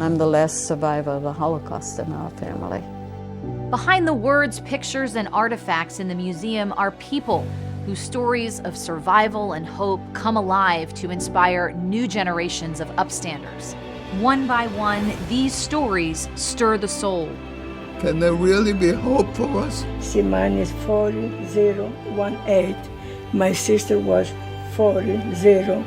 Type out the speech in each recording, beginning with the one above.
I'm the last survivor of the Holocaust in our family. Behind the words, pictures, and artifacts in the museum are people whose stories of survival and hope come alive to inspire new generations of upstanders. One by one, these stories stir the soul. Can there really be hope for us? Mine is 4018. My sister was 40017.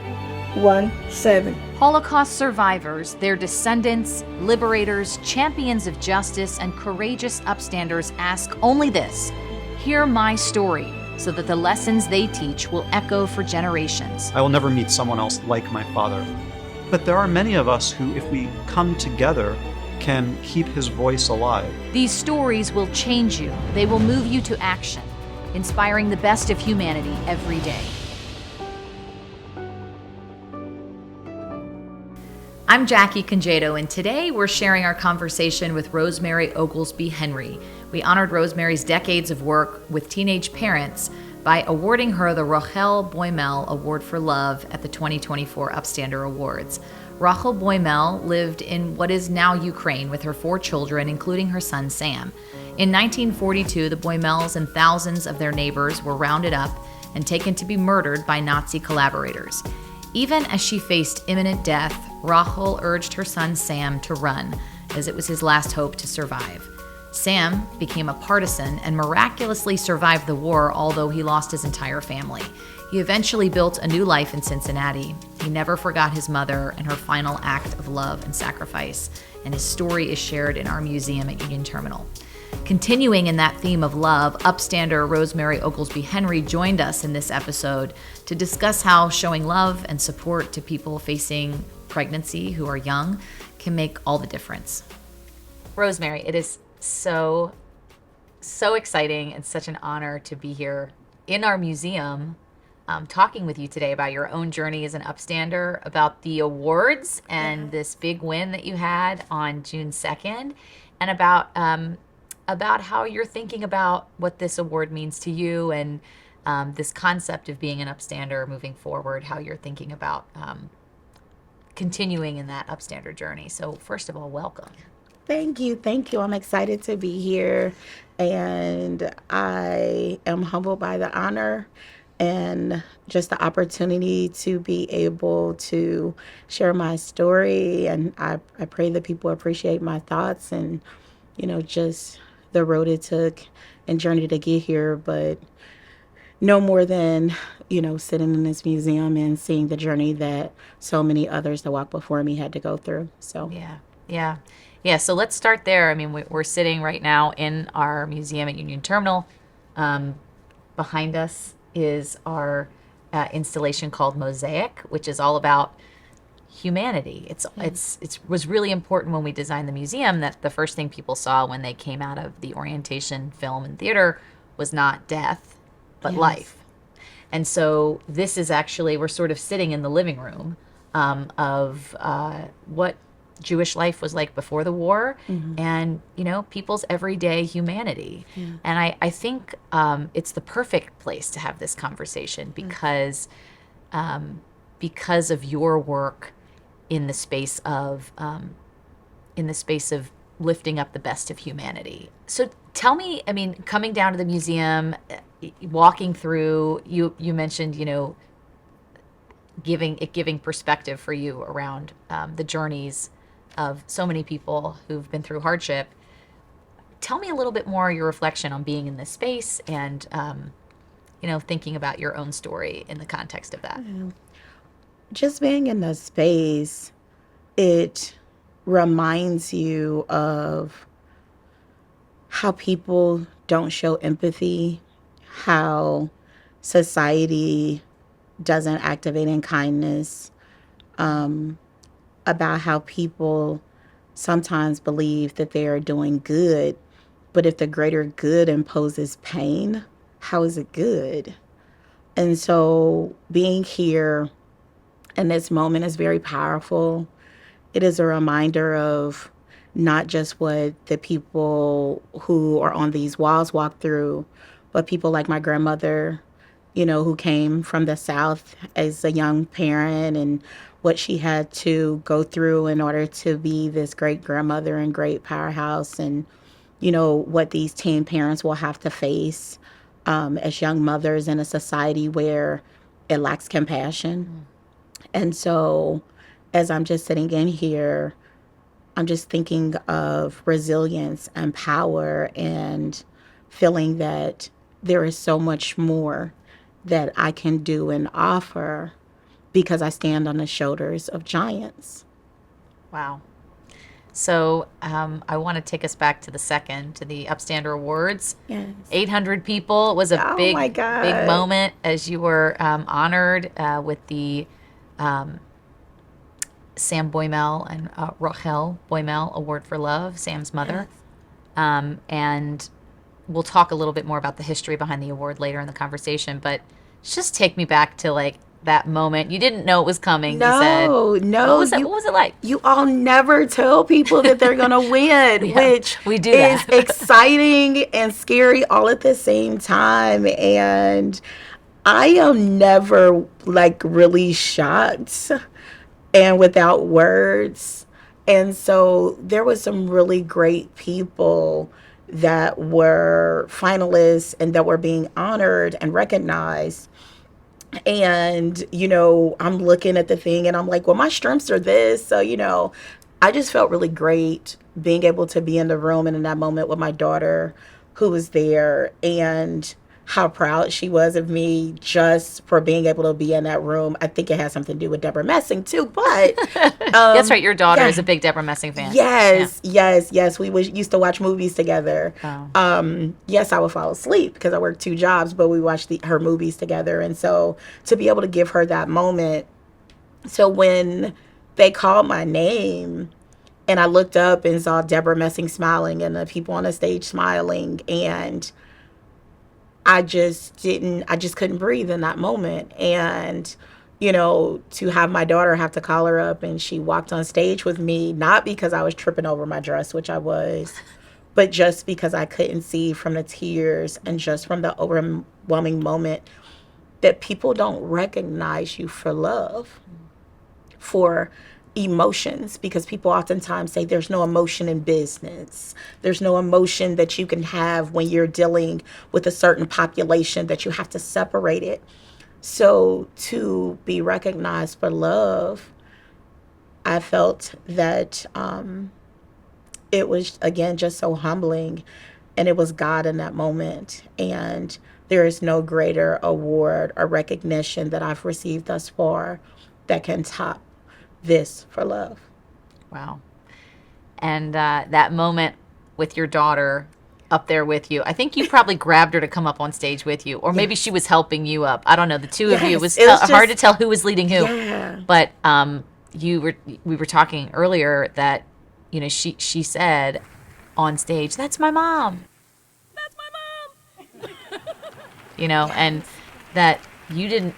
Holocaust survivors, their descendants, liberators, champions of justice, and courageous upstanders ask only this: hear my story, so that the lessons they teach will echo for generations. I will never meet someone else like my father. But there are many of us who, if we come together, can keep his voice alive. These stories will change you. They will move you to action, inspiring the best of humanity every day. I'm Jackie Congedo, and today we're sharing our conversation with Rosemary Oglesby-Henry. We honored Rosemary's decades of work with teenage parents by awarding her the Rochel Boymel Award for Love at the 2024 Upstander Awards. Rochel Boymel lived in what is now Ukraine with her 4 children, including her son Sam. In 1942, the Boymels and thousands of their neighbors were rounded up and taken to be murdered by Nazi collaborators. Even as she faced imminent death, Rochel urged her son Sam to run, as it was his last hope to survive. Sam became a partisan and miraculously survived the war, although he lost his entire family. He eventually built a new life in Cincinnati. He never forgot his mother and her final act of love and sacrifice, and his story is shared in our museum at Union Terminal. Continuing in that theme of love, Upstander Rosemary Oglesby-Henry joined us in this episode to discuss how showing love and support to people facing pregnancy who are young can make all the difference. Rosemary, it is so exciting and such an honor to be here in our museum talking with you today about your own journey as an upstander, about the awards and this big win that you had on June 2nd, and about how you're thinking about what this award means to you and this concept of being an upstander moving forward, how you're thinking about continuing in that upstander journey. So first of all, welcome. Thank you. I'm excited to be here, and I am humbled by the honor and just the opportunity to be able to share my story. And I pray that people appreciate my thoughts and, just the road it took and journey to get here, but no more than, sitting in this museum and seeing the journey that so many others that walked before me had to go through. So Yeah, so let's start there. I mean, we're sitting right now in our museum at Union Terminal. Behind us is our installation called Mosaic, which is all about humanity. It was really important when we designed the museum that the first thing people saw when they came out of the orientation film and theater was not death, but life. And so this is actually, we're sort of sitting in the living room of what Jewish life was like before the war, and people's everyday humanity. And I think it's the perfect place to have this conversation because of your work in the space of lifting up the best of humanity. So tell me, I mean, coming down to the museum, walking through, you mentioned giving perspective for you around the journeys of so many people who've been through hardship. Tell me a little bit more your reflection on being in this space and, thinking about your own story in the context of that. Just being in the space, it reminds you of how people don't show empathy, how society doesn't activate in kindness, about how people sometimes believe that they are doing good, but if the greater good imposes pain, how is it good? And so being here in this moment is very powerful. It is a reminder of not just what the people who are on these walls walk through, but people like my grandmother, who came from the South as a young parent and what she had to go through in order to be this great grandmother and great powerhouse, and, what these teen parents will have to face as young mothers in a society where it lacks compassion. And so as I'm just sitting in here, I'm just thinking of resilience and power and feeling that there is so much more that I can do and offer because I stand on the shoulders of giants. Wow. So I want to take us back to the Upstander Awards. Yes. 800 people. It was a big, my God. big moment as you were honored with the Sam Boymel and Rochel Boymel Award for Love, Sam's mother. Yes. And we'll talk a little bit more about the history behind the award later in the conversation, but just take me back to that moment. You didn't know it was coming. No, you said. No. What was it like? You all never tell people that they're going to win, Yeah, which we do is that. exciting and scary all at the same time. And I am never really shocked and without words. And so there was some really great people that were finalists and that were being honored and recognized. And, I'm looking at the thing and I'm like, well, my strengths are this. So, I just felt really great being able to be in the room and in that moment with my daughter who was there, and how proud she was of me just for being able to be in that room. I think it has something to do with Deborah Messing too, but that's right. Your daughter is a big Deborah Messing fan. Yes, yeah. yes. We used to watch movies together. Oh. Yes, I would fall asleep because I worked 2 jobs, but we watched her movies together. And so to be able to give her that moment. So when they called my name and I looked up and saw Deborah Messing smiling and the people on the stage smiling, and I just couldn't breathe in that moment. And, to have my daughter have to call her up, and she walked on stage with me, not because I was tripping over my dress, which I was, but just because I couldn't see from the tears and just from the overwhelming moment that people don't recognize you for love, for emotions, because people oftentimes say there's no emotion in business. There's no emotion that you can have when you're dealing with a certain population, that you have to separate it. So to be recognized for love, I felt that it was, again, just so humbling, and it was God in that moment. And there is no greater award or recognition that I've received thus far that can top this for love. Wow. And that moment with your daughter up there with you, I think you probably grabbed her to come up on stage with you, or maybe she was helping you up. I don't know. The two of you, it was hard to tell who was leading who. Yeah. But we were talking earlier that, she said on stage, "That's my mom. That's my mom." And that you didn't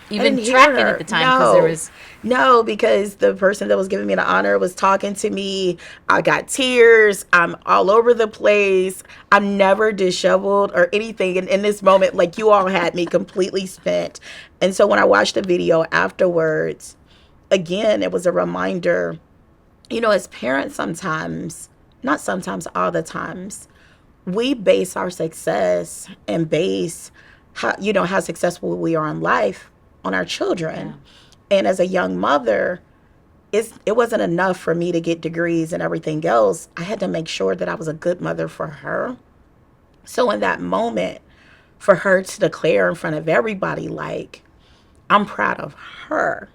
even track it at the time because there was... No, because the person that was giving me the honor was talking to me. I got tears. I'm all over the place. I'm never disheveled or anything. And in this moment, you all had me completely spent. And so when I watched the video afterwards, again, it was a reminder, as parents sometimes, not sometimes, all the times, we base our success and base how successful we are in life on our children. Yeah. And as a young mother, it wasn't enough for me to get degrees and everything else. I had to make sure that I was a good mother for her. So in that moment, for her to declare in front of everybody, I'm proud of her.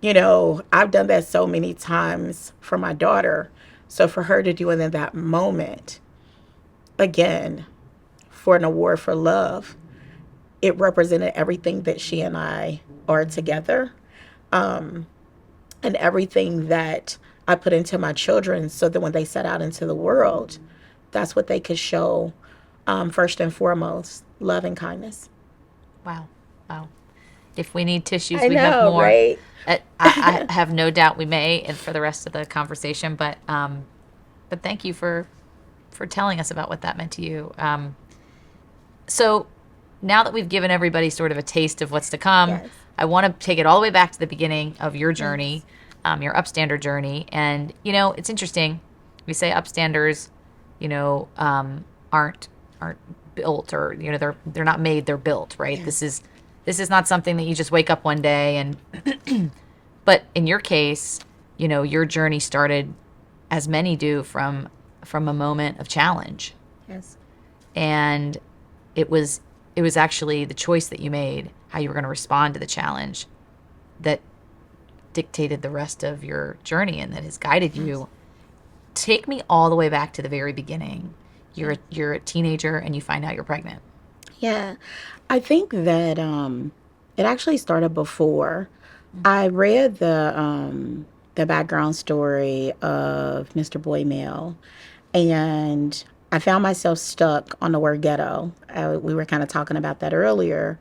I've done that so many times for my daughter. So for her to do it in that moment, again, for an award for love, it represented everything that she and I are together. And everything that I put into my children, so that when they set out into the world, that's what they could show, first and foremost, love and kindness. Wow. If we need tissues, we have more. Right? I have no doubt we may, and for the rest of the conversation. But thank you for telling us about what that meant to you. So now that we've given everybody sort of a taste of what's to come. Yes. I want to take it all the way back to the beginning of your journey, your Upstander journey. And, you know, it's interesting. We say Upstanders, you know, aren't built, or, you know, they're not made, they're built, right? Yeah. This is not something that you just wake up one day and but in your case, you know, your journey started, as many do, from a moment of challenge. Yes. And it was actually the choice that you made, how you were going to respond to the challenge, that dictated the rest of your journey and that has guided you. Take me all the way back to the very beginning. You're a teenager and you find out you're pregnant. Yeah. I think that it actually started before. I read the background story of Mr. Boymel, and I found myself stuck on the word ghetto. We were kind of talking about that earlier.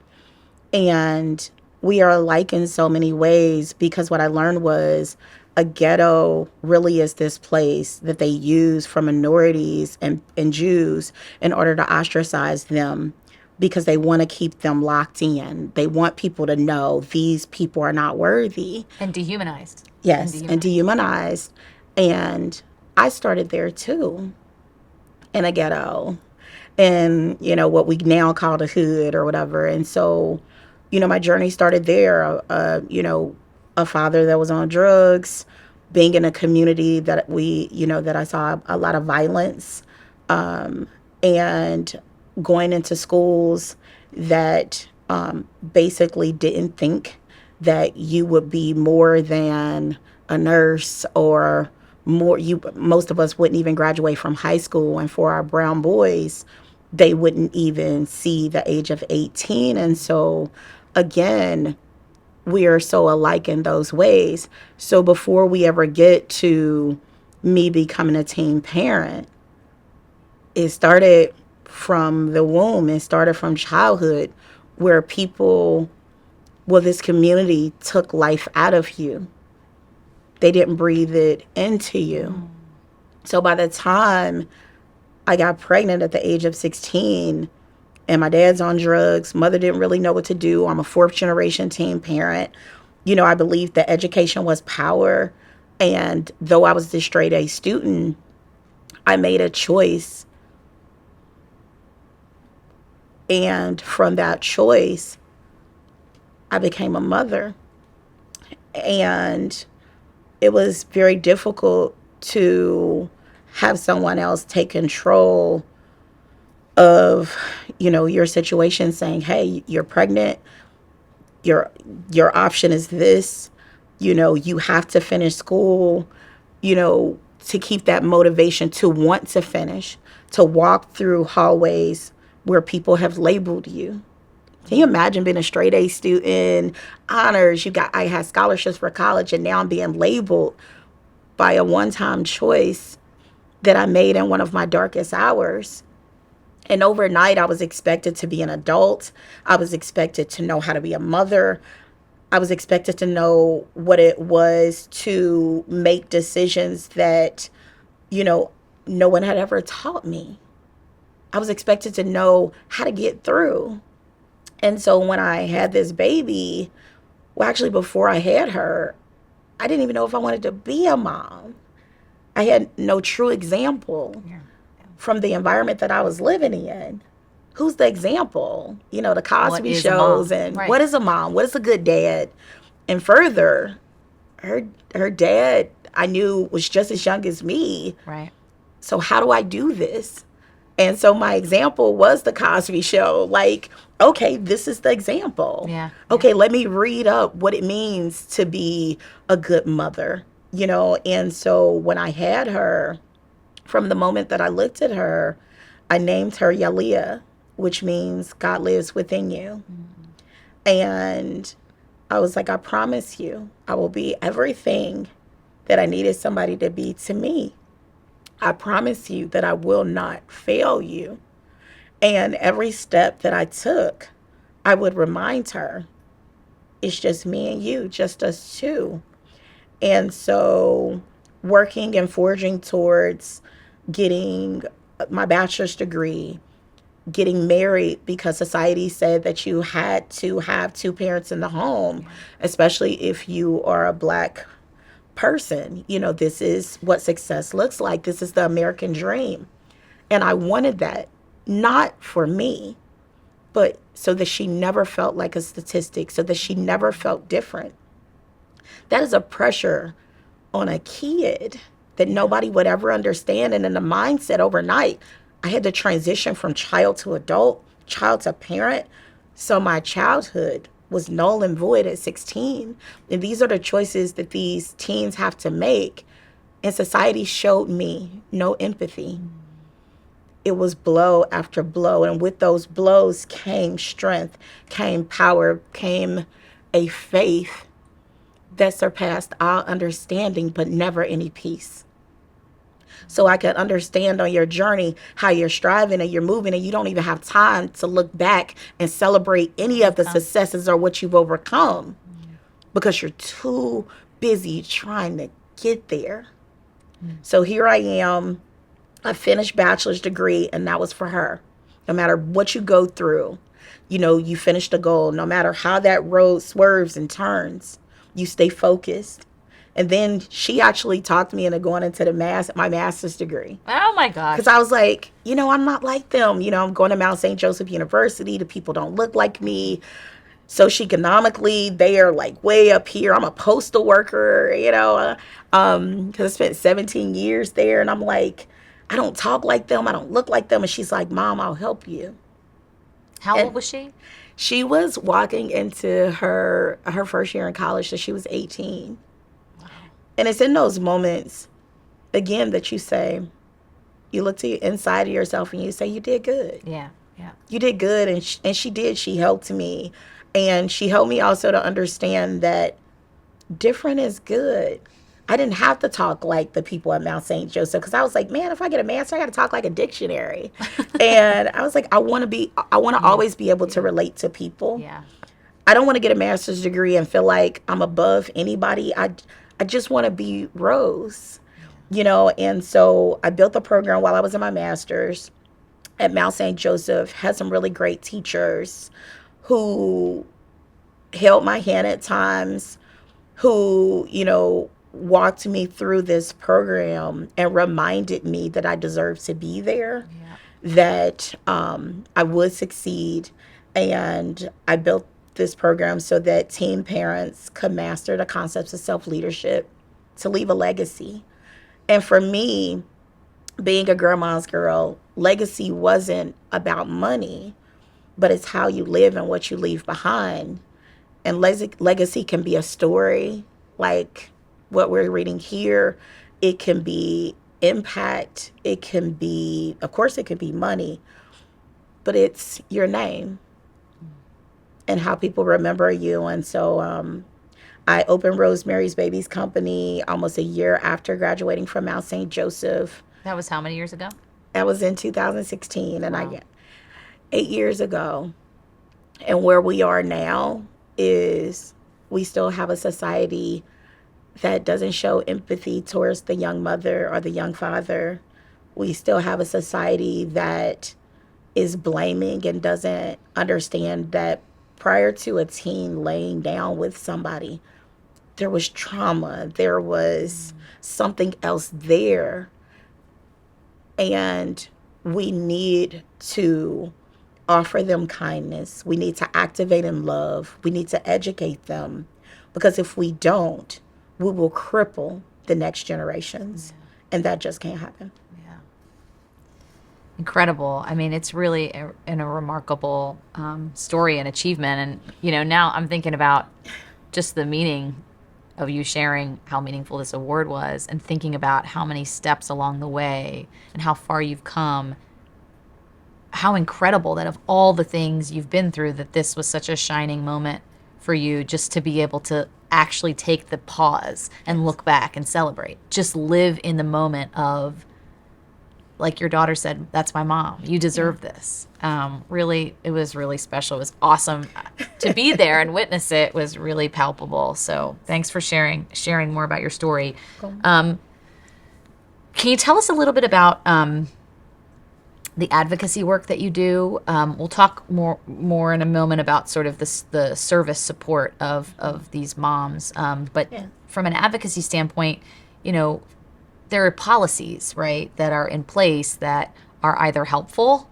And we are alike in so many ways, because what I learned was a ghetto really is this place that they use for minorities and Jews in order to ostracize them, because they want to keep them locked in. They want people to know these people are not worthy. And dehumanized. Yes, and dehumanized. And I started there too, in a ghetto, and, you know, what we now call the hood or whatever. And so, you know, my journey started there. You know, a father that was on drugs, being in a community that that I saw a lot of violence, and going into schools that basically didn't think that you would be more than a nurse, or most of us wouldn't even graduate from high school. And for our brown boys, they wouldn't even see the age of 18. And so, again, we are so alike in those ways. So before we ever get to me becoming a teen parent, it started from the womb. It started from childhood, where this community took life out of you. They didn't breathe it into you. So by the time I got pregnant at the age of 16, and my dad's on drugs, mother didn't really know what to do. I'm a fourth generation teen parent. You know, I believed that education was power. And though I was the straight A student, I made a choice. And from that choice, I became a mother. And it was very difficult to have someone else take control of, you know, your situation, saying, hey, you're pregnant, your option is this, you know, you have to finish school, you know, to keep that motivation to want to finish, to walk through hallways where people have labeled you. Can you imagine being a straight A student, honors, I had scholarships for college, and now I'm being labeled by a one-time choice that I made in one of my darkest hours. And overnight, I was expected to be an adult. I was expected to know how to be a mother. I was expected to know what it was to make decisions that, you know, no one had ever taught me. I was expected to know how to get through. And so when I had this baby, well, actually before I had her, I didn't even know if I wanted to be a mom. I had no true example from the environment that I was living in. Who's the example? You know, the Cosby shows, and right. What is a mom? What is a good dad? And further, her dad, I knew, was just as young as me. Right. So how do I do this? And so my example was the Cosby show. Like, okay, this is the example. Yeah. Okay, let me read up what it means to be a good mother, you know? And so when I had her, from the moment that I looked at her, I named her Yaliyah, which means God lives within you. Mm-hmm. And I was like, I promise you, I will be everything that I needed somebody to be to me. I promise you that I will not fail you. And every step that I took, I would remind her, it's just me and you, just us two. And so working and forging towards getting my bachelor's degree, getting married because society said that you had to have two parents in the home, especially if you are a Black person. You know, this is what success looks like. This is the American dream. And I wanted that, not for me, but so that she never felt like a statistic, so that she never felt different. That is a pressure on a kid that nobody would ever understand. And in the mindset overnight, I had to transition from child to adult, child to parent. So my childhood was null and void at 16. And these are the choices that these teens have to make. And society showed me no empathy. It was blow after blow. And with those blows came strength, came power, came a faith that surpassed all understanding, but never any peace. So I can understand on your journey how you're striving and you're moving, and you don't even have time to look back and celebrate any of the successes or what you've overcome because you're too busy trying to get there. So here I am. I finished bachelor's degree, and that was for her. No matter what you go through, you know, you finish the goal. No matter how that road swerves and turns, you stay focused. And then she actually talked me into going into my master's degree. Oh, my gosh. Because I was like, you know, I'm not like them. You know, I'm going to Mount St. Joseph University. The people don't look like me. Socioeconomically, they are like way up here. I'm a postal worker, you know, because I spent 17 years there. And I'm like, I don't talk like them. I don't look like them. And she's like, Mom, I'll help you. How old was she? She was walking into her first year in college, so she was 18. Wow. And it's in those moments, again, that you say, you look to the inside of yourself and you say, you did good. Yeah. You did good, and she did. She helped me. And she helped me also to understand that different is good. I didn't have to talk like the people at Mount St. Joseph because I was like, man, if I get a master, I got to talk like a dictionary. And I was like, I want to always be able to relate to people. Yeah. I don't want to get a master's degree and feel like I'm above anybody. I just want to be Rose, you know. And so I built the program while I was in my master's at Mount St. Joseph, had some really great teachers who held my hand at times, who, you know, walked me through this program and reminded me that I deserved to be there, that I would succeed. And I built this program so that teen parents could master the concepts of self-leadership to leave a legacy. And for me, being a grandma's girl, legacy wasn't about money, but it's how you live and what you leave behind. And legacy can be a story, like what we're reading here. It can be impact. It can be, of course, it can be money, but it's your name and how people remember you. And so I opened Rosemary's Babies Company almost a year after graduating from Mount St. Joseph. That was how many years ago? That was in 2016, and Wow. 8 years ago. And where we are now is we still have a society that doesn't show empathy towards the young mother or the young father. We still have a society that is blaming and doesn't understand that prior to a teen laying down with somebody, there was trauma, there was something else there. And we need to offer them kindness. We need to activate in love. We need to educate them, because if we don't, we will cripple the next generations. And that just can't happen. Yeah. Incredible. I mean, it's really a remarkable story and achievement. And, you know, now I'm thinking about just the meaning of you sharing how meaningful this award was, and thinking about how many steps along the way and how far you've come. How incredible that of all the things you've been through, that this was such a shining moment for you, just to be able to actually take the pause and look back and celebrate. Just live in the moment of, like your daughter said, that's my mom. You deserve this. Really, it was really special. It was awesome to be there and witness it. Was really palpable. So thanks for sharing more about your story. Cool. Can you tell us a little bit about the advocacy work that you do. We'll talk more in a moment about sort of the service support of these moms. But from an advocacy standpoint, you know, there are policies, right, that are in place that are either helpful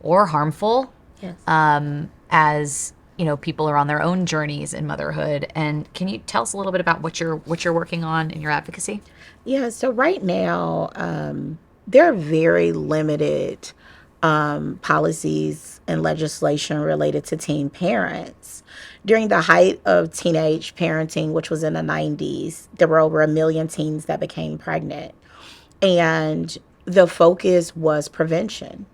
or harmful. Yes. As you know, people are on their own journeys in motherhood. And can you tell us a little bit about what you're working on in your advocacy? Yeah, so right now, there are very limited policies and legislation related to teen parents. During the height of teenage parenting, which was in the 90s, there were over 1 million teens that became pregnant. And the focus was prevention.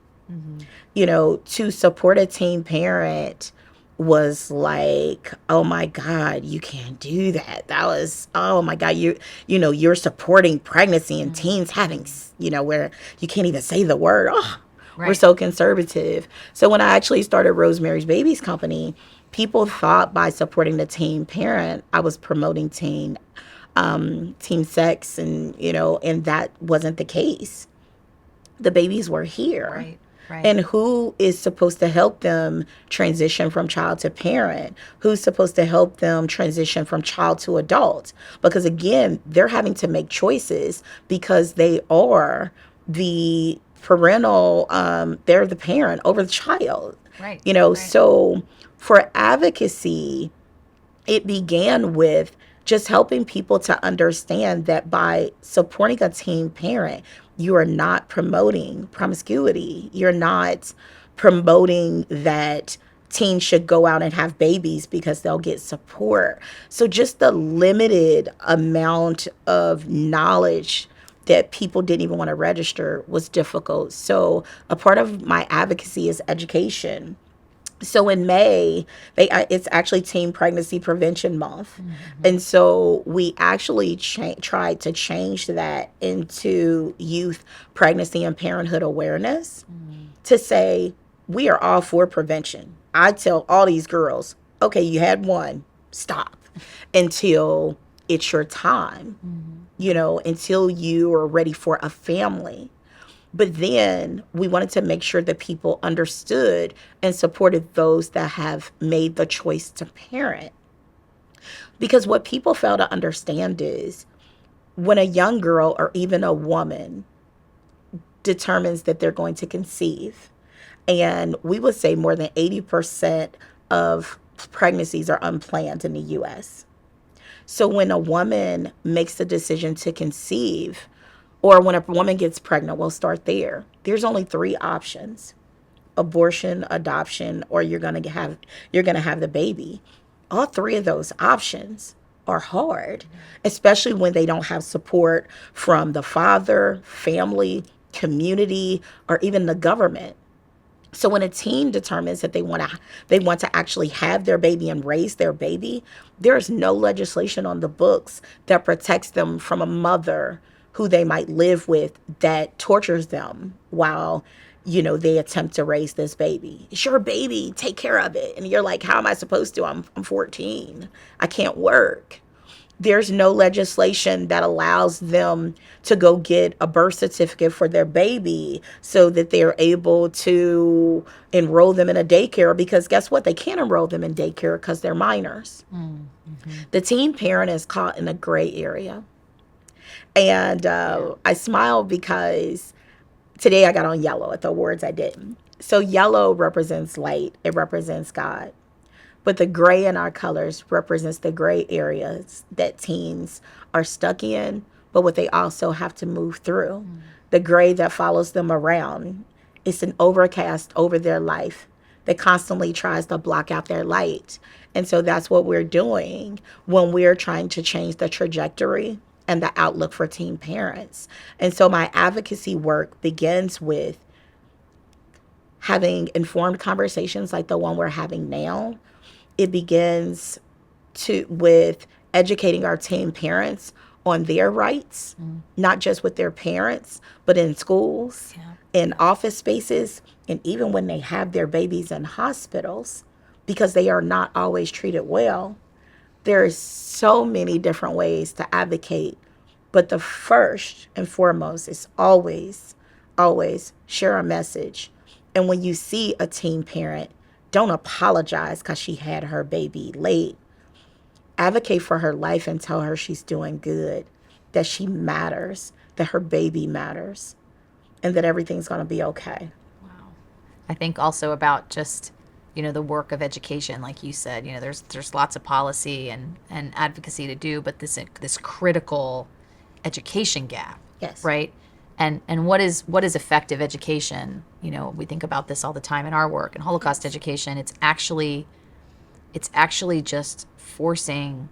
You know, to support a teen parent was like, oh my God, you can't do that. That was, oh my God, you're supporting pregnancy and teens having, where you can't even say the word. Oh, we're so conservative. So when I actually started Rosemary's Babies Company, people thought by supporting the teen parent, I was promoting teen sex, and that wasn't the case. The babies were here. Right. And who is supposed to help them transition from child to parent? Who's supposed to help them transition from child to adult? Because again, they're having to make choices because they are the parental, they're the parent over the child. Right. So for advocacy, it began with just helping people to understand that by supporting a teen parent, you are not promoting promiscuity. You're not promoting that teens should go out and have babies because they'll get support. So just the limited amount of knowledge that people didn't even want to register was difficult. So a part of my advocacy is education. So in May, it's actually Teen Pregnancy Prevention Month. And so we actually tried to change that into youth pregnancy and parenthood awareness to say, we are all for prevention. I tell all these girls, okay, you had one, stop until it's your time, until you are ready for a family. But then we wanted to make sure that people understood and supported those that have made the choice to parent. Because what people fail to understand is when a young girl or even a woman determines that they're going to conceive, and we would say more than 80% of pregnancies are unplanned in the U.S. So when a woman makes the decision to conceive, or when a woman gets pregnant, we'll start there. There's only 3 options: abortion, adoption, or you're gonna have the baby. All 3 of those options are hard, especially when they don't have support from the father, family, community, or even the government. So when a teen determines that they want to actually have their baby and raise their baby, there's no legislation on the books that protects them from a mother who they might live with that tortures them while, they attempt to raise this baby. It's your baby, take care of it. And you're like, how am I supposed to? I'm 14. I can't work. There's no legislation that allows them to go get a birth certificate for their baby so that they're able to enroll them in a daycare, because guess what? They can't enroll them in daycare because they're minors. The teen parent is caught in a gray area. And I smile because today I got on yellow at the awards. I didn't. So yellow represents light. It represents God. But the gray in our colors represents the gray areas that teens are stuck in, but what they also have to move through. The gray that follows them around. It's an overcast over their life that constantly tries to block out their light. And so that's what we're doing when we're trying to change the trajectory and the outlook for teen parents. And so my advocacy work begins with having informed conversations like the one we're having now. It begins with educating our teen parents on their rights, not just with their parents, but in schools, in office spaces, and even when they have their babies in hospitals, because they are not always treated well. There's so many different ways to advocate, but the first and foremost is always always share a message. And when you see a teen parent, don't apologize because she had her baby late. Advocate for her life and tell her she's doing good, that she matters, that her baby matters, and that everything's going to be okay. I think also about just, the work of education, like you said, there's lots of policy and advocacy to do, but this critical education gap. Yes. Right. And what is effective education? We think about this all the time in our work. In Holocaust education, it's actually just forcing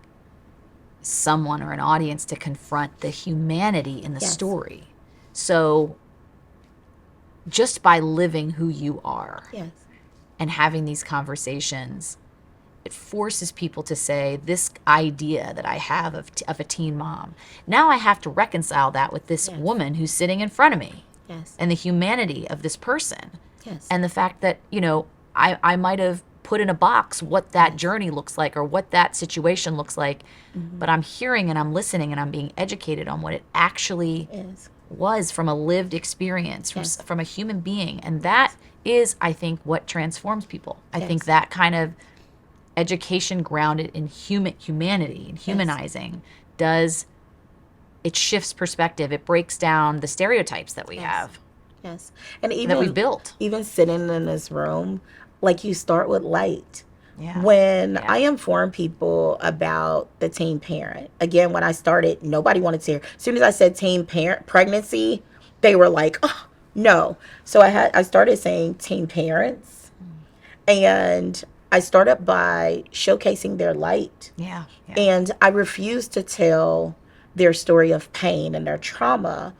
someone or an audience to confront the humanity in the story. So just by living who you are and having these conversations, it forces people to say, this idea that I have of a teen mom, now I have to reconcile that with this woman who's sitting in front of me and the humanity of this person and the fact that, I might have put in a box what that journey looks like or what that situation looks like, but I'm hearing and I'm listening and I'm being educated on what it actually was from a lived experience, from a human being. And that is, I think, what transforms people. I think that kind of education grounded in humanity and humanizing it shifts perspective. It breaks down the stereotypes that we have. Yes. And even that we've built. Even sitting in this room, like, you start with light. Yeah. When I inform people about the teen parent, again, when I started, nobody wanted to hear. As soon as I said teen parent pregnancy, they were like, oh, no. So I started saying teen parents, and I started by showcasing their light. Yeah. And I refused to tell their story of pain and their trauma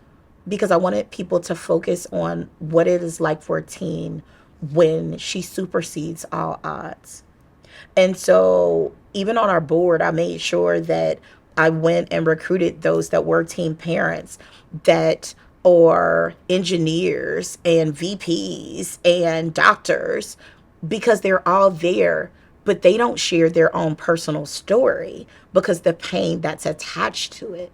because I wanted people to focus on what it is like for a teen when she supersedes all odds. And so even on our board, I made sure that I went and recruited those that were teen parents that are engineers and VPs and doctors, because they're all there, but they don't share their own personal story because the pain that's attached to it.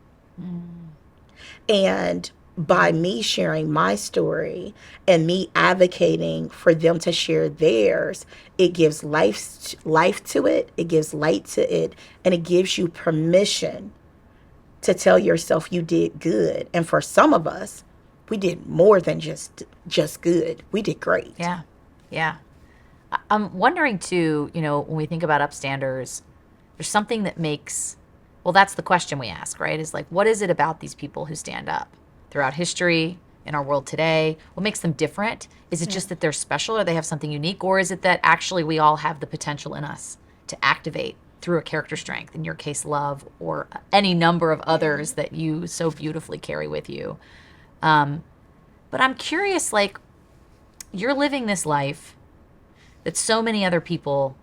And by me sharing my story and me advocating for them to share theirs, it gives life to it, it gives light to it, and it gives you permission to tell yourself you did good. And for some of us, we did more than just good. We did great. Yeah. Yeah. I'm wondering too, when we think about upstanders, there's something that makes, well, that's the question we ask, right? Is like, what is it about these people who stand up throughout history, in our world today? What makes them different? Is it just that they're special, or they have something unique? Or is it that actually we all have the potential in us to activate through a character strength, in your case, love, or any number of others that you so beautifully carry with you? But I'm curious, like, you're living this life that so many other people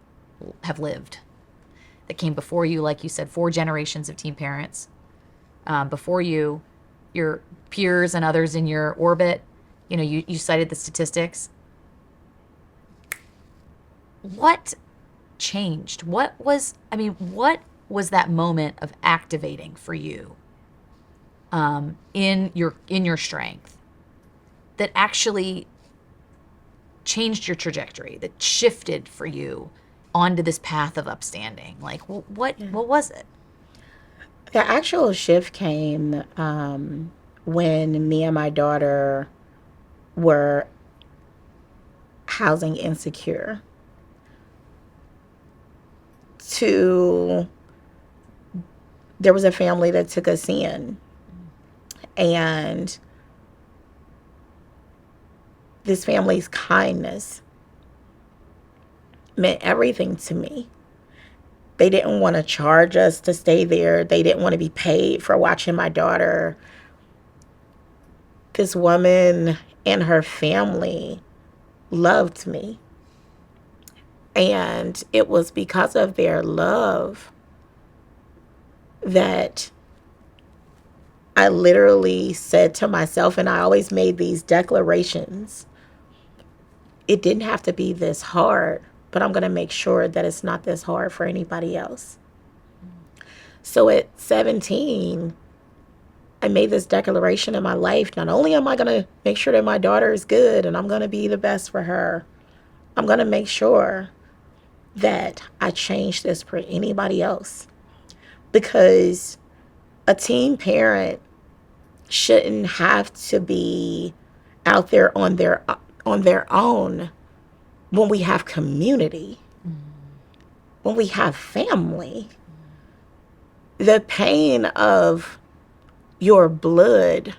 have lived, that came before you, like you said, 4 generations of teen parents before you, your peers and others in your orbit. You cited the statistics. What changed? What was that moment of activating for you in your strength that actually changed your trajectory, that shifted for you onto this path of upstanding? Like, what was it? The actual shift came when me and my daughter were housing insecure. There was a family that took us in, and this family's kindness meant everything to me. They didn't want to charge us to stay there. They didn't want to be paid for watching my daughter. This woman and her family loved me. And it was because of their love that I literally said to myself, and I always made these declarations, it didn't have to be this hard, but I'm going to make sure that it's not this hard for anybody else. So at 17, I made this declaration in my life. Not only am I going to make sure that my daughter is good and I'm going to be the best for her, I'm going to make sure that I change this for anybody else. Because a teen parent shouldn't have to be out there on their own when we have community, when we have family. The pain of your blood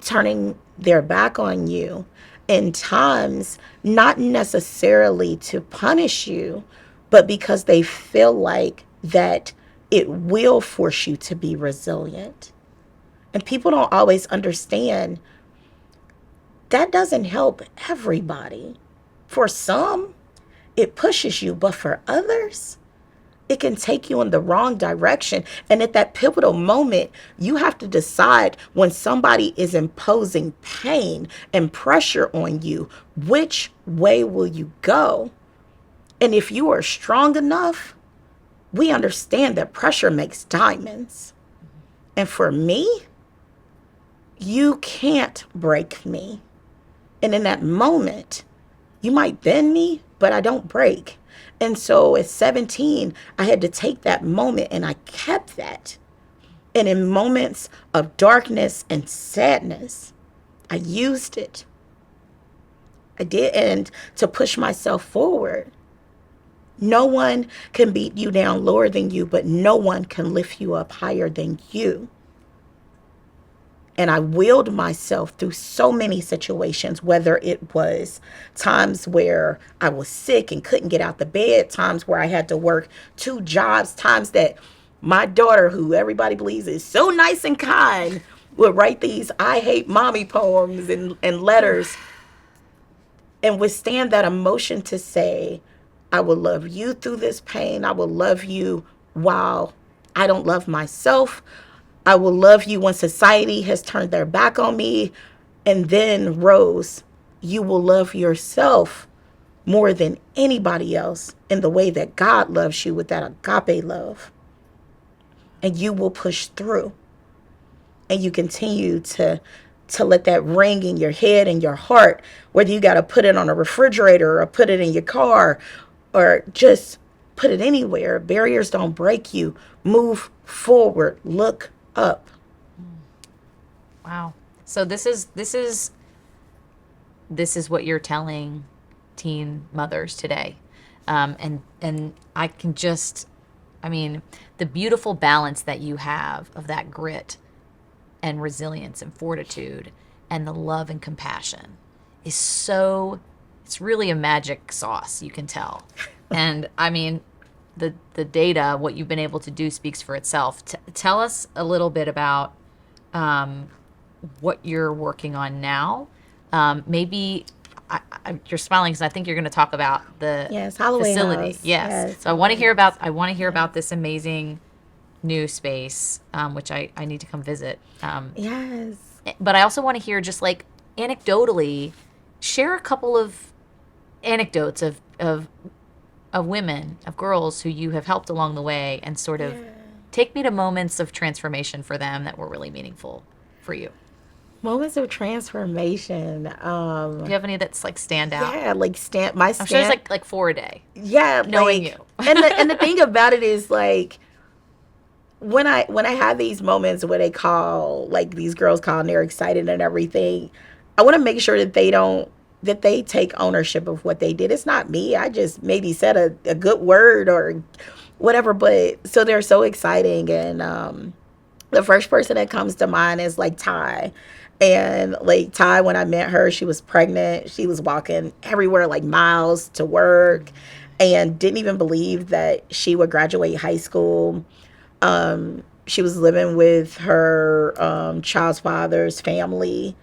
turning their back on you in times, not necessarily to punish you, but because they feel like that it will force you to be resilient. And people don't always understand that doesn't help everybody. For some, it pushes you, but for others, it can take you in the wrong direction. And at that pivotal moment, you have to decide, when somebody is imposing pain and pressure on you, which way will you go? And if you are strong enough, we understand that pressure makes diamonds. And for me, you can't break me. And in that moment, you might bend me, but I don't break. And so at 17, I had to take that moment, and I kept that. And in moments of darkness and sadness, I used it. I did, and to push myself forward. No one can beat you down lower than you, but no one can lift you up higher than you. And I willed myself through so many situations, whether it was times where I was sick and couldn't get out the bed, times where I had to work 2 jobs, times that my daughter, who everybody believes is so nice and kind, would write these I hate mommy poems and letters, and withstand that emotion to say, I will love you through this pain. I will love you while I don't love myself. I will love you when society has turned their back on me. And then, Rose, you will love yourself more than anybody else in the way that God loves you, with that agape love. And you will push through. And you continue to let that ring in your head and your heart, whether you got to put it on a refrigerator or put it in your car or just put it anywhere. Barriers don't break you. Move forward. Look up. Wow. So this is what you're telling teen mothers today. And I can just, the beautiful balance that you have of that grit and resilience and fortitude and the love and compassion is so, it's really a magic sauce, you can tell. And the data, what you've been able to do speaks for itself. Tell us a little bit about what you're working on now. Maybe you're smiling because I think you're going to talk about the Holloway facility. House. Yes. So I want to hear about this amazing new space, which I need to come visit. Yes. But I also want to hear, just like anecdotally, share a couple of anecdotes of women, of girls who you have helped along the way, and sort of take me to moments of transformation for them that were really meaningful for you. Moments of transformation. Do you have any that's like stand out? Yeah, like I'm sure there's like 4 a day. Yeah, knowing like, you. and the thing about it is, like, when I have these moments where they call, like these girls call and they're excited and everything, I want to make sure that they take ownership of what they did. It's not me. I just maybe said a good word or whatever, but so they're so exciting. And the first person that comes to mind is like Ty. And like Ty, when I met her, she was pregnant. She was walking everywhere, like miles to work, and didn't even believe that she would graduate high school. She was living with her child's father's family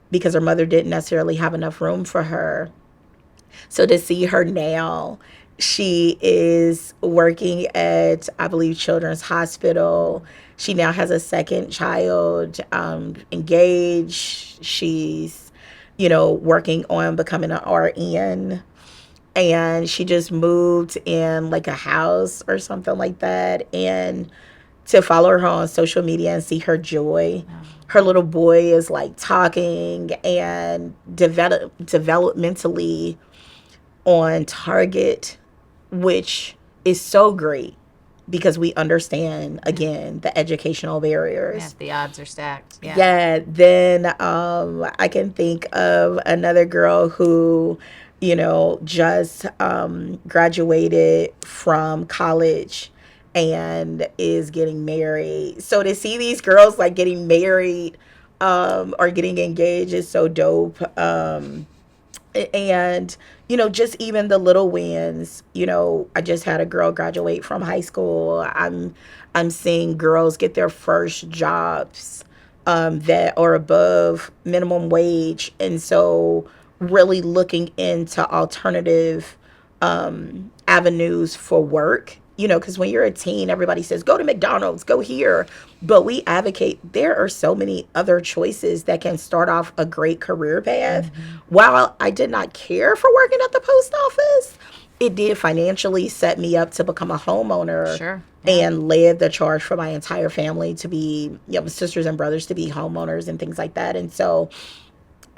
because her mother didn't necessarily have enough room for her. So to see her now, she is working at, I believe, Children's Hospital. She now has a second child, engaged. She's, working on becoming an RN. And she just moved in like a house or something like that. And to follow her on social media and see her joy. Her little boy is like talking and developmentally on target, which is so great because we understand, again, the educational barriers. Yeah, the odds are stacked. Yeah. Yeah. Then I can think of another girl who, just graduated from college and is getting married. So to see these girls like getting married or getting engaged is so dope. And just even the little wins. I just had a girl graduate from high school. I'm seeing girls get their first jobs that are above minimum wage, and so really looking into alternative avenues for work. Because when you're a teen, everybody says, go to McDonald's, go here. But we advocate there are so many other choices that can start off a great career path. While I did not care for working at the post office, it did financially set me up to become a homeowner. Sure. Yeah. And led the charge for my entire family to be, sisters and brothers to be homeowners and things like that. And so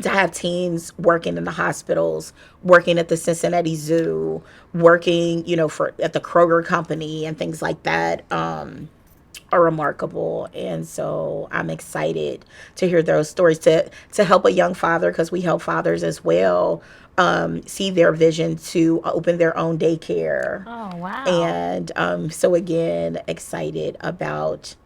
to have teens working in the hospitals, working at the Cincinnati Zoo, working, at the Kroger company and things like that, are remarkable. And so I'm excited to hear those stories, to help a young father, because we help fathers as well, see their vision to open their own daycare. Oh, wow. And so again, excited about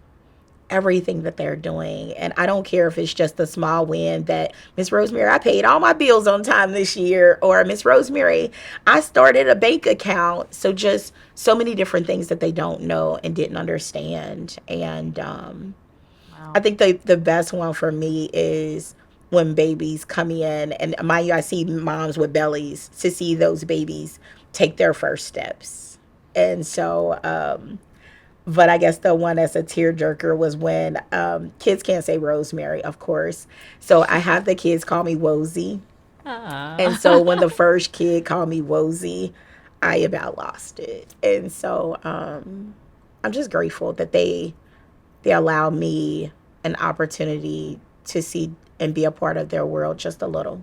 everything that they're doing. And I don't care if it's just a small win that, Miss Rosemary, I paid all my bills on time this year, or Miss Rosemary, I started a bank account. So just so many different things that they don't know and didn't understand. And I think the best one for me is when babies come in, and mind you, I see moms with bellies, to see those babies take their first steps. And so but I guess the one that's a tearjerker was when kids can't say Rosemary, of course. So I have the kids call me Wozy. And so when the first kid called me Wozy, I about lost it. And so I'm just grateful that they allow me an opportunity to see and be a part of their world just a little,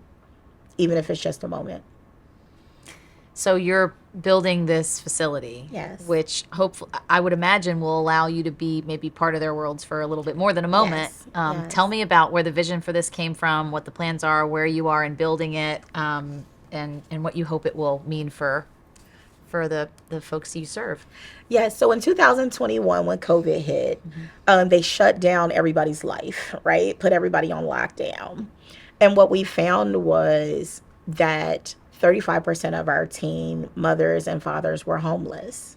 even if it's just a moment. So you're building this facility, Yes. which hopefully I would imagine will allow you to be maybe part of their worlds for a little bit more than a moment. Yes. Tell me about where the vision for this came from, what the plans are, where you are in building it, and what you hope it will mean for the folks you serve. Yeah, so in 2021, when COVID hit, they shut down everybody's life, right? Put everybody on lockdown. And what we found was that 35% of our teen mothers and fathers were homeless.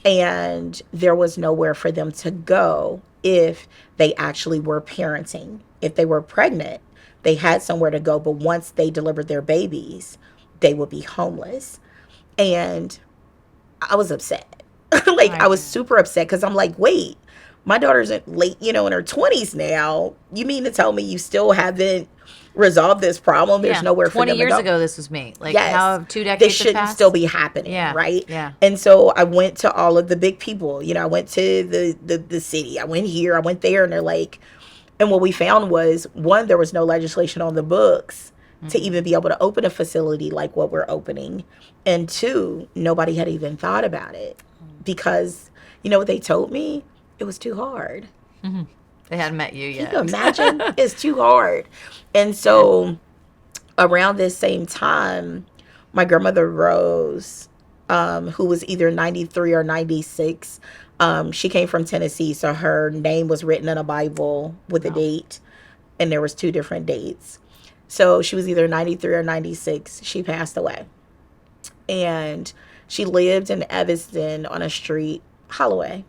And there was nowhere for them to go if they actually were parenting. If they were pregnant, they had somewhere to go. But once they delivered their babies, they would be homeless. And I was upset. I was super upset because I'm like, wait, my daughter's in her 20s now. You mean to tell me you still haven't resolve this problem? There's nowhere for them to go. 20 years ago, this was me. Yes. How 2 decades this shouldn't passed? still be happening, right? Yeah. And so I went to all of the big people. I went to the city. I went here. I went there. And they're like, and what we found was, one, there was no legislation on the books to even be able to open a facility like what we're opening. And two, nobody had even thought about it because, what they told me? It was too hard. Mm-hmm. They hadn't met you yet. Can you imagine? It's too hard. And so around this same time, my grandmother Rose, who was either 93 or 96, she came from Tennessee. So her name was written in a Bible with a date. And there was 2 different dates. So she was either 93 or 96. She passed away. And she lived in Evanston on a street, Holloway.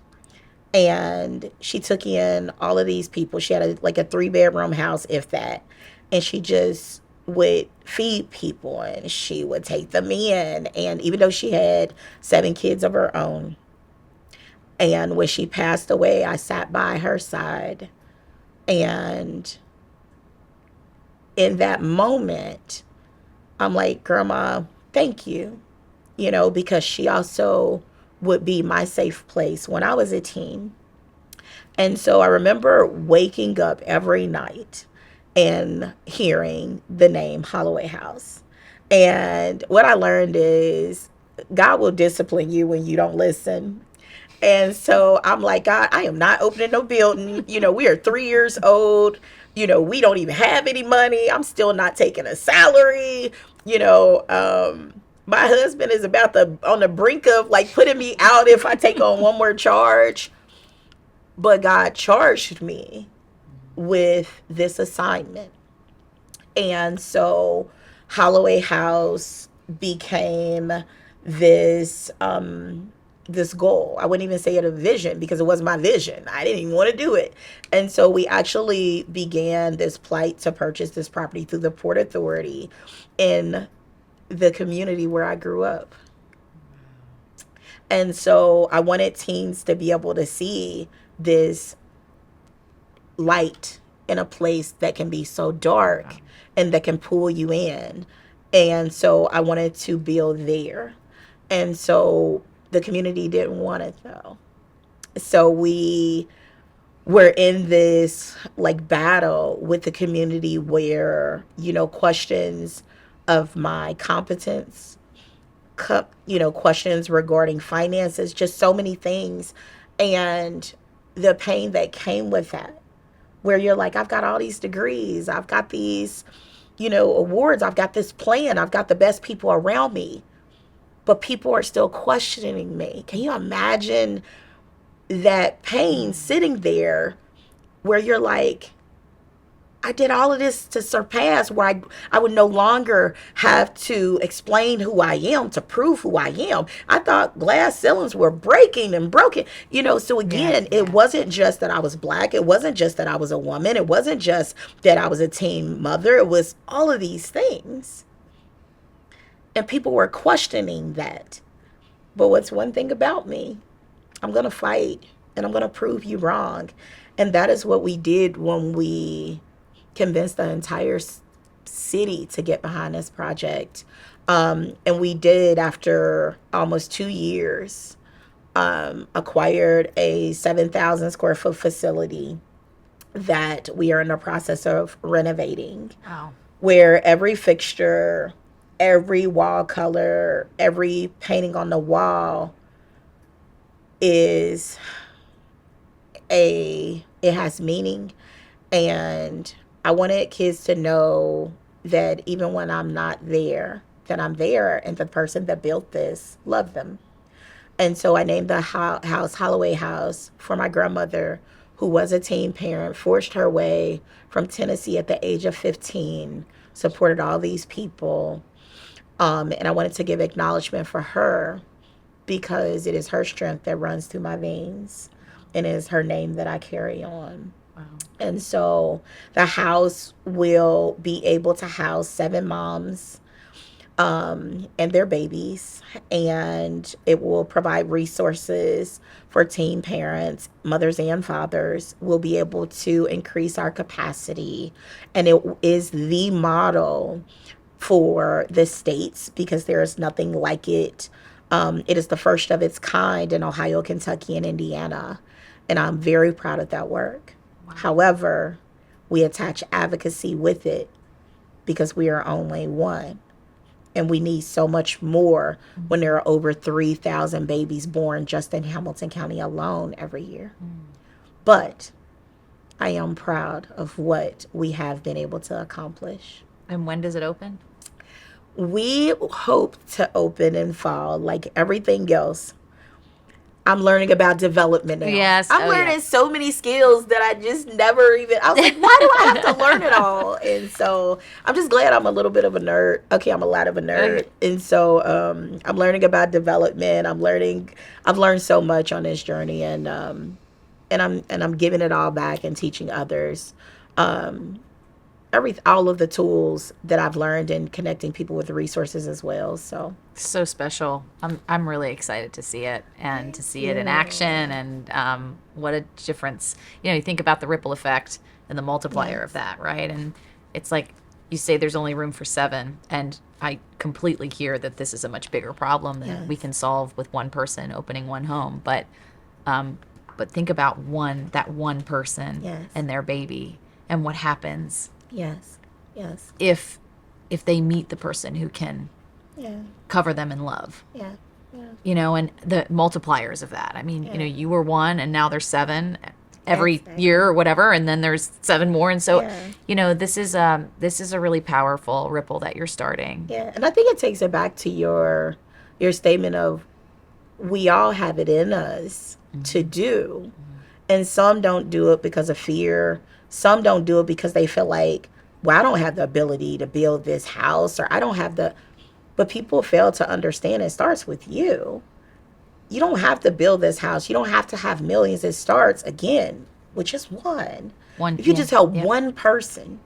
And she took in all of these people. She had a 3-bedroom house, if that. And she just would feed people and she would take them in. And even though she had 7 kids of her own, and when she passed away, I sat by her side. And in that moment, I'm like, Grandma, thank you. Because she also would be my safe place when I was a teen. And so I remember waking up every night and hearing the name Holloway House. And what I learned is God will discipline you when you don't listen. And so I'm like, God, I am not opening no building. We are 3 years old. We don't even have any money. I'm still not taking a salary. My husband is on the brink of like putting me out if I take on one more charge. But God charged me with this assignment. And so Holloway House became this this goal. I wouldn't even say it a vision because it wasn't my vision. I didn't even want to do it. And so we actually began this plight to purchase this property through the Port Authority in the community where I grew up. And so I wanted teens to be able to see this light in a place that can be so dark and that can pull you in. And so I wanted to build there. And so the community didn't want it though. So we were in this like battle with the community where, questions of my competence, questions regarding finances, just so many things. And the pain that came with that, where you're like, I've got all these degrees, I've got these, awards, I've got this plan, I've got the best people around me, but people are still questioning me. Can you imagine that pain sitting there where you're like, I did all of this to surpass where I would no longer have to explain who I am to prove who I am. I thought glass ceilings were breaking and broken. So again, it wasn't just that I was Black. It wasn't just that I was a woman. It wasn't just that I was a teen mother. It was all of these things. And people were questioning that. But what's one thing about me? I'm going to fight and I'm going to prove you wrong. And that is what we did when we convinced the entire city to get behind this project. And we did, after almost 2 years, acquired a 7,000 square foot facility that we are in the process of renovating. Wow. Where every fixture, every wall color, every painting on the wall it has meaning. And I wanted kids to know that even when I'm not there, that I'm there, and the person that built this loved them. And so I named the house Holloway House for my grandmother, who was a teen parent, forged her way from Tennessee at the age of 15, supported all these people. And I wanted to give acknowledgement for her because it is her strength that runs through my veins, and it is her name that I carry on. Wow. And so the house will be able to house 7 moms and their babies, and it will provide resources for teen parents, mothers and fathers. We'll be able to increase our capacity, and it is the model for the states because there is nothing like it. It is the first of its kind in Ohio, Kentucky, and Indiana, and I'm very proud of that work. Wow. However, we attach advocacy with it because we are only one. And we need so much more when there are over 3,000 babies born just in Hamilton County alone every year. But I am proud of what we have been able to accomplish. And when does it open? We hope to open in fall, like everything else. I'm learning about development now. Yes. I'm learning so many skills that I just never even, I was like, why do I have to learn it all? And so I'm just glad I'm a little bit of a nerd. Okay, I'm a lot of a nerd. And so I'm learning about development. I've learned so much on this journey, and I'm giving it all back and teaching others. All of the tools that I've learned and connecting people with the resources as well. So special. I'm really excited to see it and to see it in action, and what a difference. You think about the ripple effect and the multiplier of that, right? And it's like you say there's only room for 7, and I completely hear that this is a much bigger problem that we can solve with one person opening one home. But but think about that one person Yes. and their baby and what happens Yes. Yes. if they meet the person who can Yeah. cover them in love. Yeah. Yeah. You know, and the multipliers of that. I mean, you know, Yeah. you were one and now there's 7 every Exactly. year or whatever, and then there's 7 more. And so, Yeah. you know, this is a really powerful ripple that you're starting. Yeah. And I think it takes it back to your statement of we all have it in us to do. And some don't do it because of fear. Some don't do it because they feel like, well, I don't have the ability to build this house, or I don't have the. But people fail to understand it starts with you. You don't have to build this house. You don't have to have millions. It starts again with just one. If you just help one person,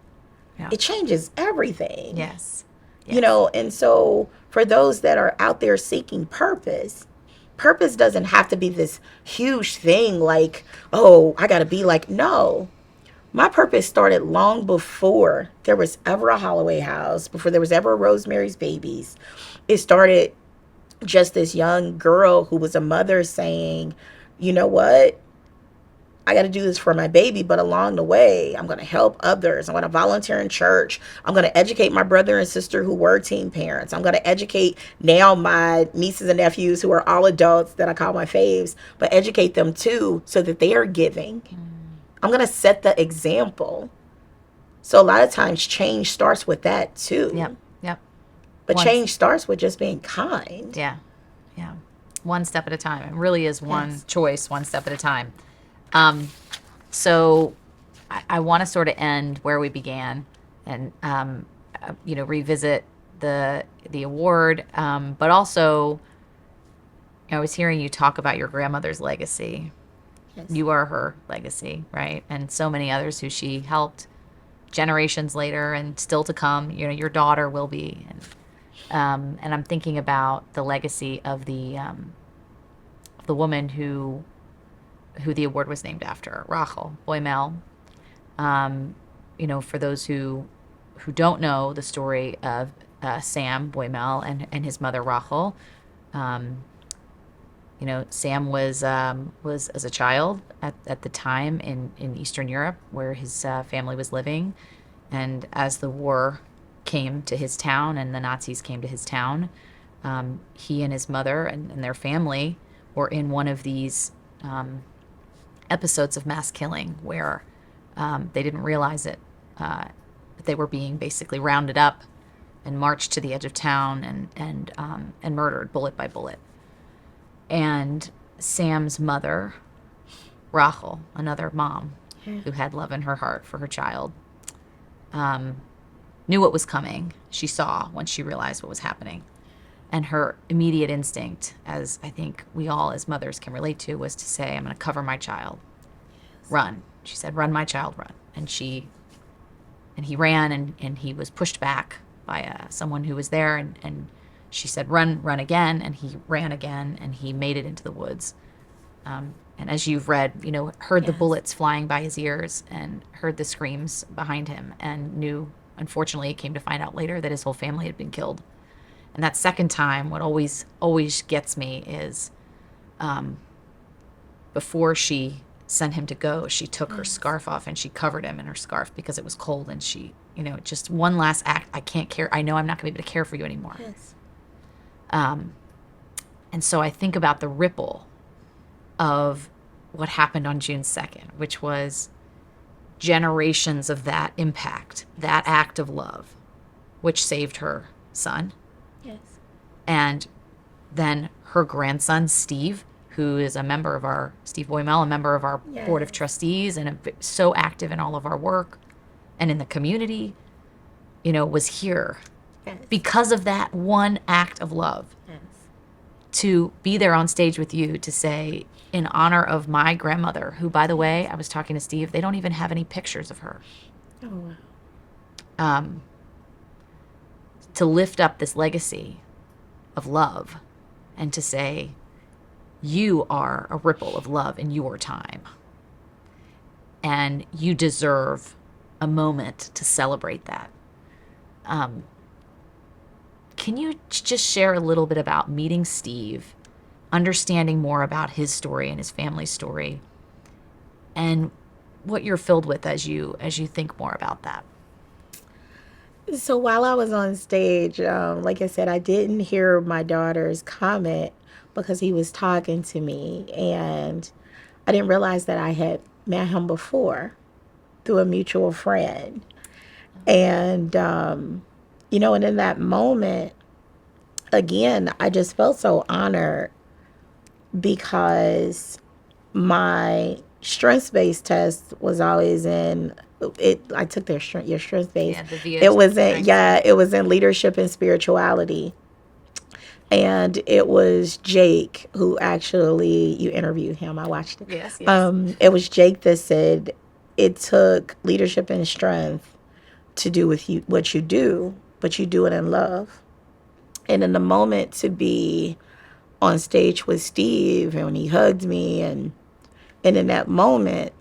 it changes everything. Yes. You know, and so for those that are out there seeking purpose doesn't have to be this huge thing like, oh, I got to be like, no. My purpose started long before there was ever a Holloway House, before there was ever a Rosemary's Babies. It started just this young girl who was a mother saying, you know what? I got to do this for my baby, but along the way, I'm going to help others. I'm going to volunteer in church. I'm going to educate my brother and sister who were teen parents. I'm going to educate now my nieces and nephews who are all adults that I call my faves, but educate them too so that they are giving. I'm going to set the example. So a lot of times change starts with that too. Yep. But change starts with just being kind. Yeah. One step at a time. It really is one choice, one step at a time. So I want to sort of end where we began and, you know, revisit the award. But also, I was hearing you talk about your grandmother's legacy. Yes. You are her legacy, right? And so many others who she helped generations later and still to come. You know, your daughter will be. And I'm thinking about the legacy of the woman who the award was named after, Rochel Boymel. You know, for those who don't know the story of Sam Boymel and his mother Rochel, you know, Sam was as a child at the time in Eastern Europe where his family was living, and as the war came to his town and the Nazis came to his town, he and his mother and their family were in one of these episodes of mass killing where they didn't realize it, but they were being basically rounded up and marched to the edge of town and murdered bullet by bullet. And Sam's mother, Rochel, another mom who had love in her heart for her child, knew what was coming. She saw when she realized what was happening. And her immediate instinct, as I think we all as mothers can relate to, was to say, I'm going to cover my child. Run. She said, run, my child, run. And he ran and he was pushed back by someone who was there. And she said, run again. And he ran again and he made it into the woods. And as you've read, you know, heard the bullets flying by his ears and heard the screams behind him and knew, unfortunately, came to find out later that his whole family had been killed. And that second time, what always gets me is before she sent him to go, she took her scarf off and she covered him in her scarf because it was cold. And she, you know, just one last act. I can't care. I know I'm not going to be able to care for you anymore. Yes. And so I think about the ripple of what happened on June 2nd, which was generations of that impact, that act of love, which saved her son. Yes. And then her grandson, Steve, who is a member of our, Steve Boymel, a member of our board of trustees and so active in all of our work and in the community, you know, was here because of that one act of love. Yes. To be there on stage with you to say, in honor of my grandmother, who, by the way, I was talking to Steve, they don't even have any pictures of her. Oh, wow. To lift up this legacy of love and to say, you are a ripple of love in your time. And you deserve a moment to celebrate that. Can you just share a little bit about meeting Steve, understanding more about his story and his family's story, and what you're filled with as you think more about that. So while I was on stage, like I said, I didn't hear my daughter's comment because he was talking to me, and I didn't realize that I had met him before through a mutual friend. And, and in that moment, again, I just felt so honored because my strengths-based test was always in it. I took your strengths-based. Yeah, the VO It was strengths. it was in leadership and spirituality. And it was Jake who actually, you interviewed him. I watched it. Yes. It was Jake that said it took leadership and strength to do with you what you do, but you do it in love. And in the moment to be on stage with Steve and when he hugged me and in that moment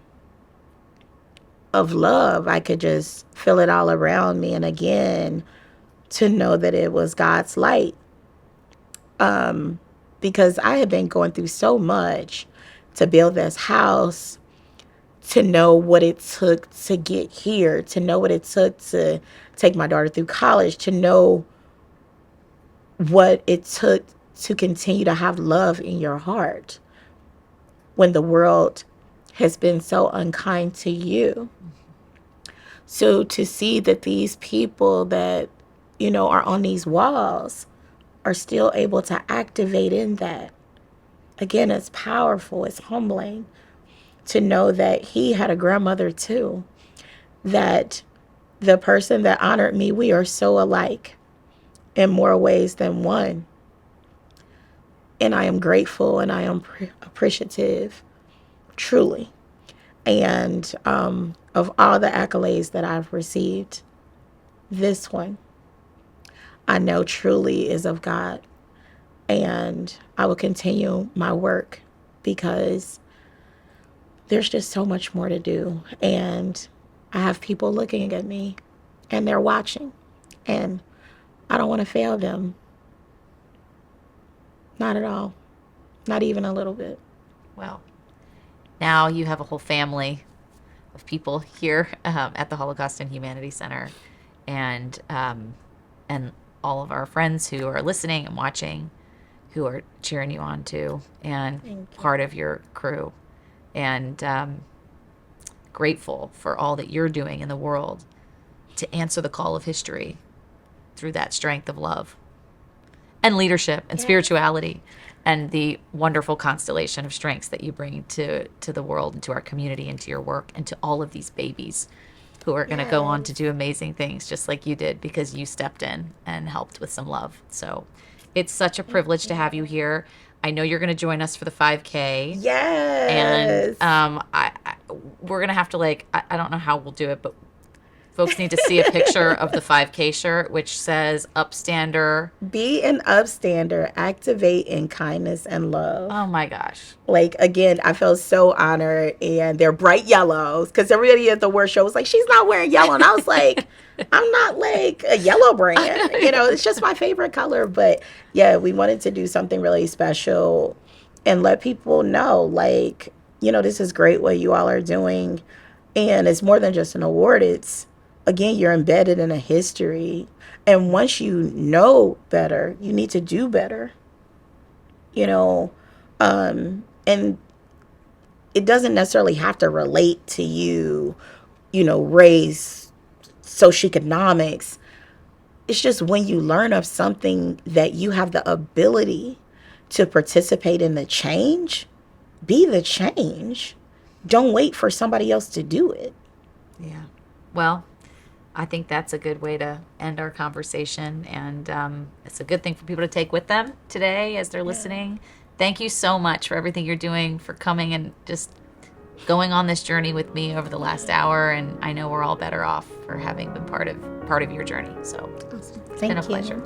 of love, I could just feel it all around me. And again, to know that it was God's light. Because I had been going through so much to build this house, to know what it took to get here, to know what it took to take my daughter through college, to know what it took to continue to have love in your heart when the world has been so unkind to you. So to see that these people that, are on these walls are still able to activate in that. Again, it's powerful, it's humbling to know that he had a grandmother too, that the person that honored me, we are so alike in more ways than one. And I am grateful and I am appreciative, truly. And of all the accolades that I've received, this one, I know truly is of God. And I will continue my work because there's just so much more to do. And I have people looking at me and they're watching. And I don't want to fail them. Not at all. Not even a little bit. Well, now you have a whole family of people here at the Holocaust and Humanity Center, and all of our friends who are listening and watching, who are cheering you on too, and part of your crew, and grateful for all that you're doing in the world to answer the call of history through that strength of love and leadership and spirituality and the wonderful constellation of strengths that you bring to the world and to our community and to your work and to all of these babies who are going to go on to do amazing things just like you did because you stepped in and helped with some love. So it's such a privilege to have you here. I know you're going to join us for the 5K. Yes. And we're going to have to I don't know how we'll do it, but folks need to see a picture of the 5K shirt, which says Upstander. Be an upstander. Activate in kindness and love. Oh, my gosh. Again, I felt so honored. And they're bright yellows. Because everybody at the award show was like, she's not wearing yellow. And I was like, I'm not a yellow brand. It's just my favorite color. But, yeah, we wanted to do something really special and let people know, this is great what you all are doing. And it's more than just an award. It's, again, you're embedded in a history. And once you know better, you need to do better. And it doesn't necessarily have to relate to you, race, socioeconomics. It's just when you learn of something that you have the ability to participate in the change, be the change. Don't wait for somebody else to do it. Yeah. Well, I think that's a good way to end our conversation. And it's a good thing for people to take with them today as they're listening. Thank you so much for everything you're doing, for coming and just going on this journey with me over the last hour. And I know we're all better off for having been part of your journey. So it's been a pleasure.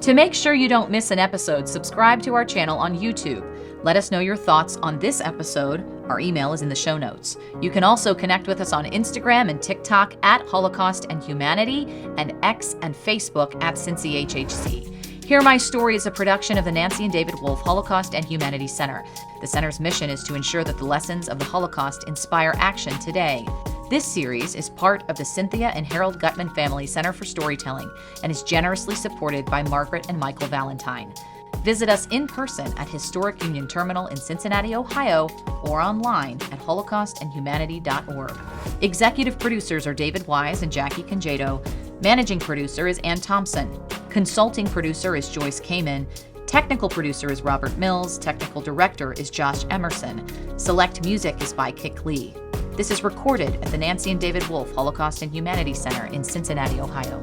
To make sure you don't miss an episode, subscribe to our channel on YouTube. Let us know your thoughts on this episode. Our email is in the show notes. You can also connect with us on Instagram and TikTok at Holocaust and Humanity, and X and Facebook at CincyHHC. Hear My Story is a production of the Nancy and David Wolf Holocaust and Humanities Center. The center's mission is to ensure that the lessons of the Holocaust inspire action today. This series is part of the Cynthia and Harold Gutman Family Center for Storytelling and is generously supported by Margaret and Michael Valentine. Visit us in person at Historic Union Terminal in Cincinnati, Ohio, or online at holocaustandhumanity.org. Executive producers are David Wise and Jackie Congedo. Managing producer is Ann Thompson. Consulting producer is Joyce Kamen. Technical producer is Robert Mills. Technical director is Josh Emerson. Select music is by Kik Lee. This is recorded at the Nancy and David Wolf Holocaust and Humanities Center in Cincinnati, Ohio.